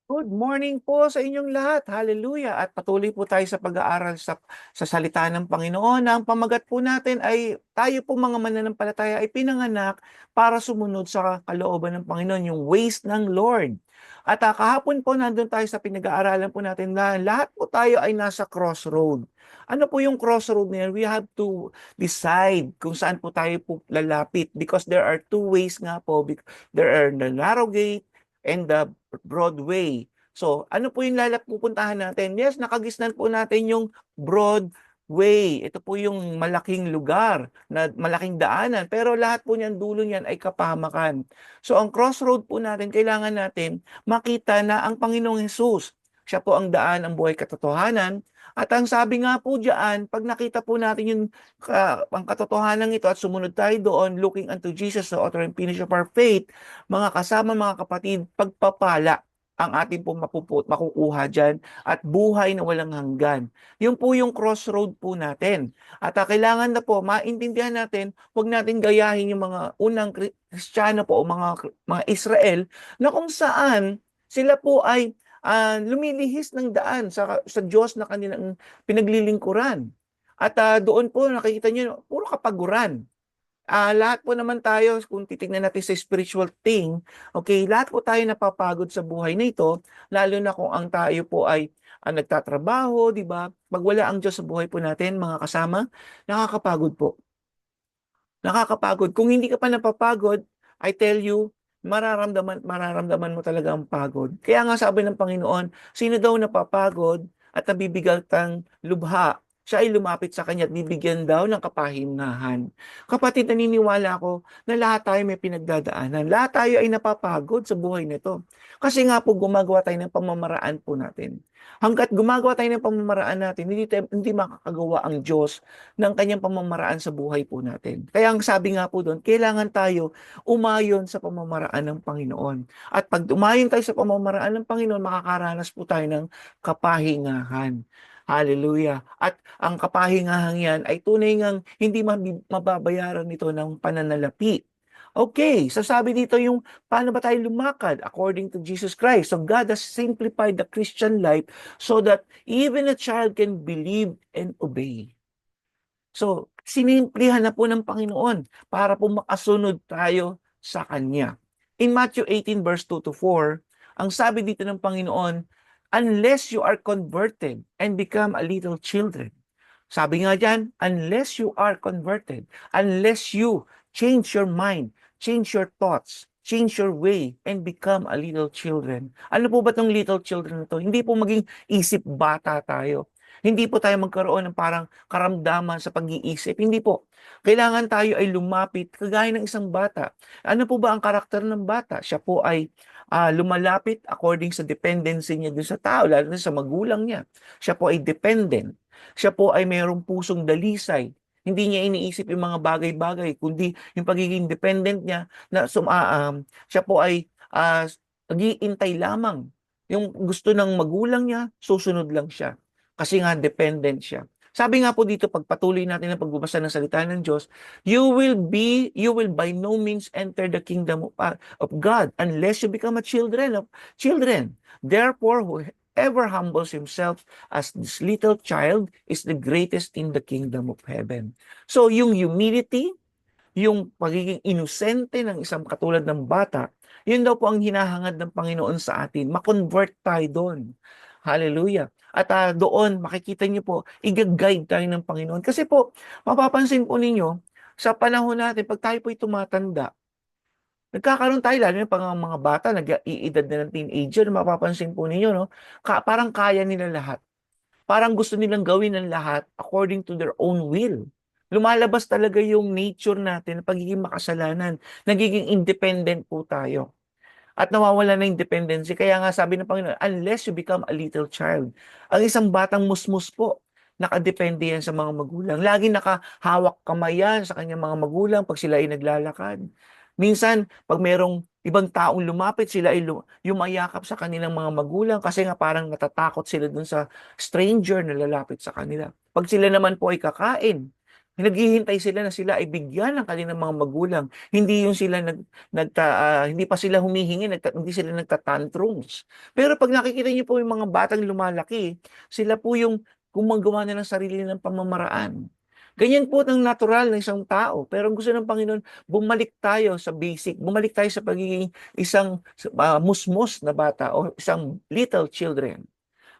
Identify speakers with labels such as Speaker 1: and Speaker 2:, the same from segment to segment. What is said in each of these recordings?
Speaker 1: Good morning po sa inyong lahat. Hallelujah. At patuloy po tayo sa pag-aaral sa salita ng Panginoon na ang pamagat po natin ay tayo po mga mananampalataya ay pinanganak para sumunod sa kalooban ng Panginoon, yung ways ng Lord. At kahapon po nandun tayo sa pinag-aaralan po natin na lahat po tayo ay nasa crossroad. Ano po yung crossroad na yan? We have to decide kung saan po tayo po lalapit because there are two ways nga po. There are the narrow gate and the Broadway. So, ano po yung pupuntahan natin? Yes, nakagisnan po natin yung Broadway. Ito po yung malaking lugar, na malaking daanan. Pero lahat po niyan, dulo niyan ay kapahamakan. So, ang crossroad po natin, kailangan natin makita na ang Panginoong Hesus, siya po ang daan, ang buhay, katotohanan. At ang sabi nga po diyan, pag nakita po natin yung ang katotohanan ito at sumunod tayo doon, looking unto Jesus, the author and finisher of our faith, mga kasama, mga kapatid, pagpapala ang ating pong makukuha dyan at buhay na walang hanggan. Yun po yung crossroad po natin. At kailangan na po maintindihan natin, huwag natin gayahin yung mga unang Kristiyano po o mga Israel na kung saan sila po ay lumilihis ng daan sa Diyos na kanilang pinaglilingkuran. At doon po nakikita niyo, puro kapaguran. Lahat po naman tayo, kung titignan natin sa spiritual thing, okay, lahat po tayo napapagod sa buhay na ito, lalo na kung ang tayo po ay nagtatrabaho, di ba? Pag wala ang Diyos sa buhay po natin, mga kasama, nakakapagod po. Nakakapagod. Kung hindi ka pa napapagod, I tell you, mararamdaman mo talaga ang pagod. Kaya nga sabi ng Panginoon, sino daw napapagod at nabibigat ng lubha, siya ay lumapit sa kanya at bibigyan daw ng kapahingahan. Kapatid, naniniwala ako na lahat tayo may pinagdadaanan. Lahat tayo ay napapagod sa buhay nito. Kasi nga po gumagawa tayo ng pamamaraan po natin. Hanggat gumagawa tayo ng pamamaraan natin, hindi makakagawa ang Diyos ng kanyang pamamaraan sa buhay po natin. Kaya ang sabi nga po doon, kailangan tayo umayon sa pamamaraan ng Panginoon. At pag umayon tayo sa pamamaraan ng Panginoon, makakaranas po tayo ng kapahingahan. Hallelujah. At ang kapahingahan yan ay tunay ngang hindi mababayaran nito ng pananalapi. Okay, so sabi dito yung paano ba tayo lumakad according to Jesus Christ. So God has simplified the Christian life so that even a child can believe and obey. So, sinimplihan na po ng Panginoon para po makasunod tayo sa Kanya. In Matthew 18 verse 2 to 4, ang sabi dito ng Panginoon, unless you are converted and become a little children. Sabi nga dyan, unless you are converted, unless you change your mind, change your thoughts, change your way, and become a little children. Ano po ba itong little children na to? Hindi po maging isip bata tayo. Hindi po tayo magkaroon ng parang karamdaman sa pag-iisip. Hindi po. Kailangan tayo ay lumapit kagaya ng isang bata. Ano po ba ang karakter ng bata? Siya po ay lumalapit according sa dependency niya dun sa tao, lalo na sa magulang niya. Siya po ay dependent. Siya po ay mayroong pusong dalisay. Hindi niya iniisip yung mga bagay-bagay, kundi yung pagiging dependent niya na siya po ay nag-iintay lamang. Yung gusto ng magulang niya, susunod lang siya. Kasi nga dependent siya. Sabi nga po dito, pagpatuloy natin ang pagbabasa ng salita ng Diyos, you will by no means enter the kingdom of God unless you become a children. Therefore, whoever humbles himself as this little child is the greatest in the kingdom of heaven. So, yung humility, yung pagiging inosente ng isang katulad ng bata, yun daw po ang hinahangad ng Panginoon sa atin. Ma-convert tayo doon. Hallelujah. At doon, makikita niyo po, i-guide tayo ng Panginoon. Kasi po, mapapansin po ninyo, sa panahon natin, pag tayo po'y tumatanda, nagkakaroon tayo, lalo na pag ang mga bata, nag-iedad na ng teenager, mapapansin po ninyo, no? Parang kaya nila lahat. Parang gusto nilang gawin ng lahat according to their own will. Lumalabas talaga yung nature natin, pagiging makasalanan. Nagiging independent po tayo. At nawawala na yung dependency. Kaya nga sabi ng Panginoon, unless you become a little child. Ang isang batang musmus po, nakadepende yan sa mga magulang. Laging nakahawak kamay yan sa kanyang mga magulang pag sila ay naglalakad. Minsan, pag merong ibang taong lumapit, sila ay yumayakap sa kanilang mga magulang kasi nga parang natatakot sila dun sa stranger na lalapit sa kanila. Pag sila naman po ay kakain, Naghihintay sila na sila ay bigyan ng kanilang mga magulang. Hindi yung sila hindi pa sila humihingi, hindi sila nagtatantrums. Pero pag nakikita niyo po yung mga batang lumalaki, sila po yung gumagawa na ng sarili ng pamamaraan. Ganyan po ang natural ng isang tao. Pero ang gusto ng Panginoon, bumalik tayo sa basic, bumalik tayo sa pagiging isang musmos na bata o isang little children.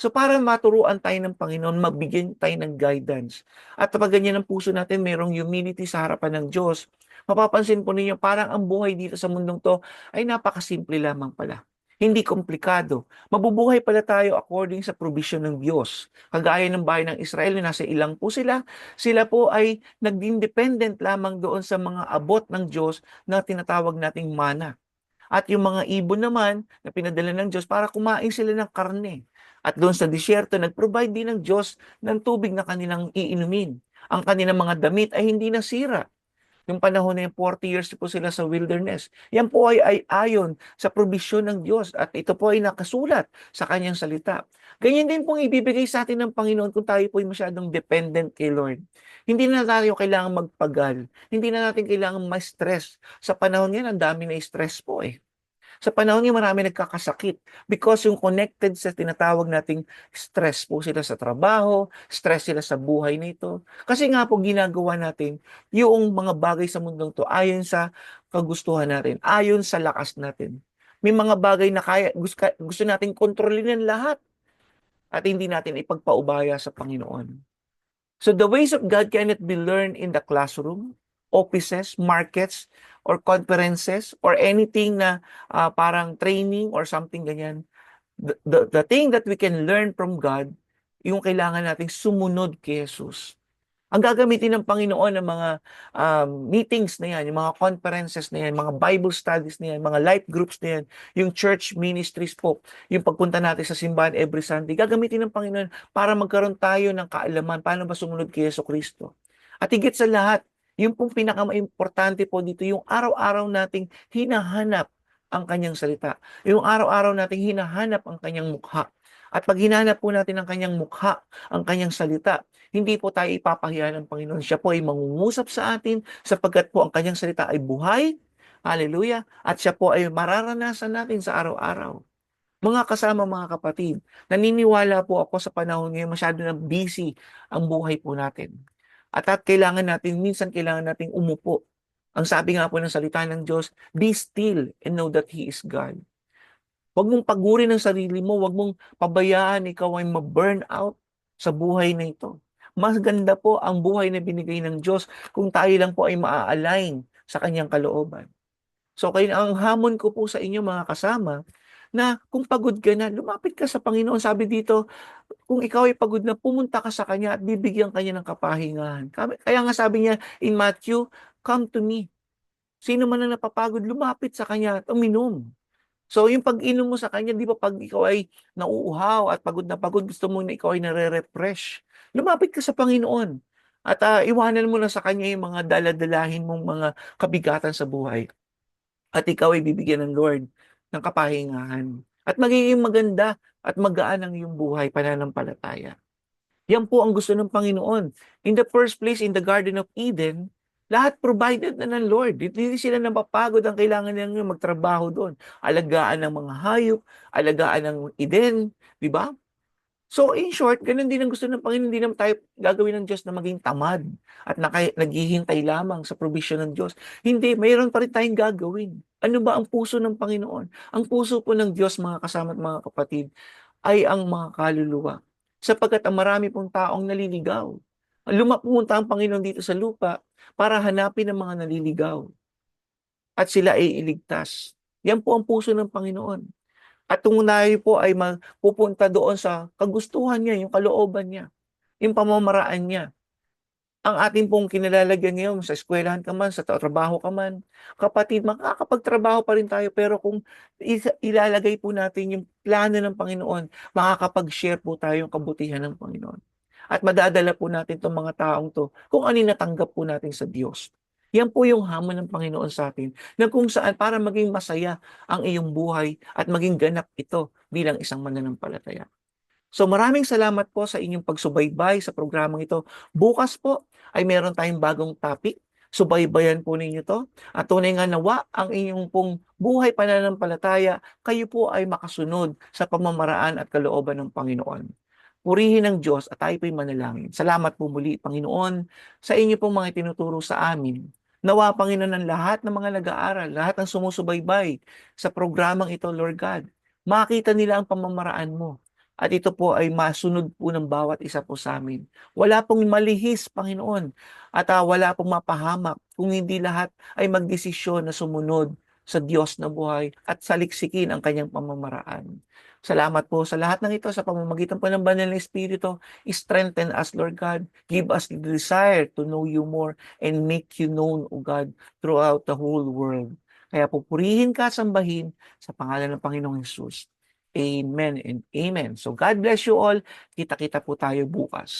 Speaker 1: So para maturuan tayo ng Panginoon, mabigyan tayo ng guidance. At kapag ganyan ang puso natin, mayroong humility sa harapan ng Diyos, mapapansin po ninyo, parang ang buhay dito sa mundong to ay napakasimple lamang pala. Hindi komplikado. Mabubuhay pala tayo according sa provision ng Diyos. Kagaya ng bayan ng Israel na nasa ilang po sila, sila po ay naging dependent lamang doon sa mga abot ng Diyos na tinatawag nating mana. At yung mga ibon naman na pinadala ng Diyos para kumain sila ng karne. At doon sa disyerto, nag-provide din ng Diyos ng tubig na kanilang iinumin. Ang kanilang mga damit ay hindi nasira. Yung panahon na yung 40 years po sila sa wilderness. Yan po ay ayon sa probisyon ng Diyos at ito po ay nakasulat sa kanyang salita. Ganyan din pong ibibigay sa atin ng Panginoon kung tayo po ay masyadong dependent kay Lord. Hindi na tayo kailangan magpagal. Hindi na natin kailangan ma-stress. Sa panahon yan, ang dami na stress po eh. Sa panahon niya, marami nagkakasakit because yung connected sa tinatawag nating stress po sila sa trabaho, stress sila sa buhay nito. Kasi nga po ginagawa natin yung mga bagay sa mundong to ayon sa kagustuhan natin, ayon sa lakas natin. May mga bagay na gusto nating kontrolin ng lahat at hindi natin ipagpaubaya sa Panginoon. So the ways of God cannot be learned in the classroom, offices, markets, or conferences, or anything na parang training or something ganyan. The thing that we can learn from God, yung kailangan nating sumunod kay Jesus. Ang gagamitin ng Panginoon ng mga meetings na yan, yung mga conferences na yan, mga Bible studies na yan, mga life groups na yan, yung church ministries po, yung pagpunta natin sa simbahan every Sunday, gagamitin ng Panginoon para magkaroon tayo ng kaalaman paano ba sumunod kay Yeso Kristo. At higit sa lahat, yung pong pinaka-importante po dito, yung araw-araw nating hinahanap ang kanyang salita. Yung araw-araw nating hinahanap ang kanyang mukha. At pag hinanap po natin ang kanyang mukha, ang kanyang salita, hindi po tayo ipapahiya ng Panginoon. Siya po ay mangungusap sa atin sapagkat po ang kanyang salita ay buhay. Hallelujah. At siya po ay mararanasan natin sa araw-araw. Mga kasama, mga kapatid, naniniwala po ako sa panahon ngayon masyado na busy ang buhay po natin. At kailangan natin, minsan kailangan nating umupo. Ang sabi nga po ng salita ng Diyos, be still and know that He is God. Huwag mong pagurin ang sarili mo, huwag mong pabayaan ikaw ay ma-burn out sa buhay na ito. Mas ganda po ang buhay na binigay ng Diyos kung tayo lang po ay maa-align sa kanyang kalooban. So kaya ang hamon ko po sa inyo mga kasama, na kung pagod ka na, lumapit ka sa Panginoon. Sabi dito, kung ikaw ay pagod na, pumunta ka sa Kanya at bibigyan Kanya ng kapahingahan. Kaya nga sabi niya in Matthew, come to me. Sino man ang napapagod, lumapit sa Kanya at uminom. So, yung pag-inom mo sa kanya, di ba pag ikaw ay nauuhaw at pagod na pagod, gusto mo na ikaw ay nare-refresh. Lumapit ka sa Panginoon at iwanan mo na sa kanya yung mga daladalahin mong mga kabigatan sa buhay. At ikaw ay bibigyan ng Lord ng kapahingahan. At magiging maganda at magaan ang iyong buhay, pananampalataya. Yan po ang gusto ng Panginoon. In the first place, in the Garden of Eden, lahat provided na ng Lord. Hindi sila napapagod. Ang kailangan nila magtrabaho doon. Alagaan ng mga hayop, alagaan ng Eden, di ba? So in short, ganun din ang gusto ng Panginoon. Hindi naman tayo gagawin ng Diyos na maging tamad at naghihintay lamang sa provision ng Diyos. Hindi, mayroon pa rin tayong gagawin. Ano ba ang puso ng Panginoon? Ang puso po ng Diyos, mga kasama at mga kapatid, ay ang mga kaluluwa. Sapagkat ang marami pong taong naliligaw. Pumunta ang Panginoon dito sa lupa para hanapin ang mga naliligaw. At sila ay iligtas. Yan po ang puso ng Panginoon. At kung tayo po ay pupunta doon sa kagustuhan niya, yung kalooban niya, yung pamamaraan niya. Ang ating pong kinalalagyan ngayon, sa eskwelahan ka man, sa trabaho ka man, kapatid, makakapagtrabaho pa rin tayo, pero kung ilalagay po natin yung plano ng Panginoon, makakapag-share po tayo yung kabutihan ng Panginoon. At madadala po natin itong mga taong to kung ano natanggap po natin sa Diyos. Yan po yung hamon ng Panginoon sa atin, na kung saan para maging masaya ang iyong buhay at maging ganap ito bilang isang mananampalataya. So maraming salamat po sa inyong pagsubaybay sa programang ito. Bukas po ay meron tayong bagong topic. Subaybayan po ninyo 'to at tunay nga nawa ang inyong pong buhay pananampalataya, kayo po ay makasunod sa pamamaraan at kalooban ng Panginoon. Purihin ng Diyos at tayo po'y manalangin. Salamat po muli, Panginoon, sa inyo pong mga tinuturo sa amin. Nawa, Panginoon, ang lahat ng mga nag-aaral, lahat ng sumusubaybay sa programang ito, Lord God, makita nila ang pamamaraan mo. At ito po ay masunod po ng bawat isa po sa amin. Wala pong malihis, Panginoon, at wala pong mapahamak kung hindi lahat ay magdesisyon na sumunod sa Diyos na buhay at saliksikin ang kanyang pamamaraan. Salamat po sa lahat ng ito sa pamamagitan po ng Banal na Espiritu. Strengthen us, Lord God. Give us the desire to know you more and make you known, O God, throughout the whole world. Kaya pupurihin ka at sambahin sa pangalan ng Panginoong Hesus. Amen and amen. So God bless you all. Kita-kita po tayo bukas.